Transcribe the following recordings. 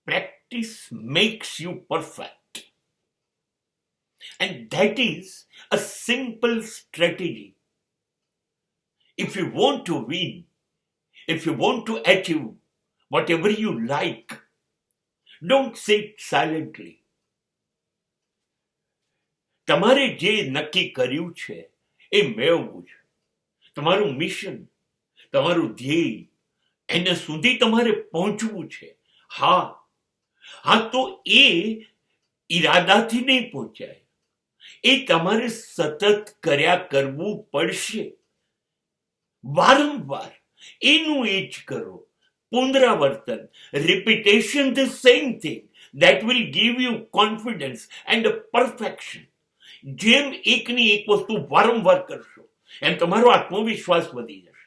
Practice makes you perfect. And that is a simple strategy. If you want to win, if you want to achieve whatever you like, don't sit silently. તમારે જે નક્કી કર્યું છે એ મેળવવું છે. તમારું mission, તમારું ધ્યેય, એને સુધી તમારે પહોંચવું છે. હા તો એ ઈરાદાથી નહીં પહોંચાય. એ તમારે સતત કર્યા કરવું પડશે. વારંવાર એનું એ જ કરો. પુનરાવર્તન, repetition, the same thing that will give you confidence and a perfection. જેમ એકની એક વસ્તુ વારંવાર કરશો એમ તમારો આત્મવિશ્વાસ વધી જશે.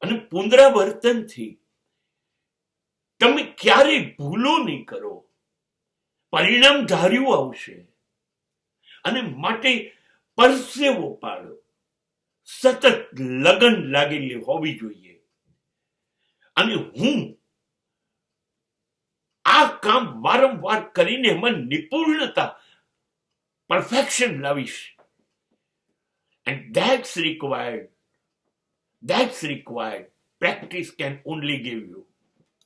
અને પુનરાવર્તનથી તમે ક્યારેય ભૂલો નહીં કરો. પરિણામ ધાર્યું આવશે. અને માટે પરસેવો પાડો. સતત લગન લાગેલી હોવી જોઈએ. અને હું આ કામ વારંવાર કરીને એમાં નિપુણતા, perfection lavish, and that's required. Practice can only give you.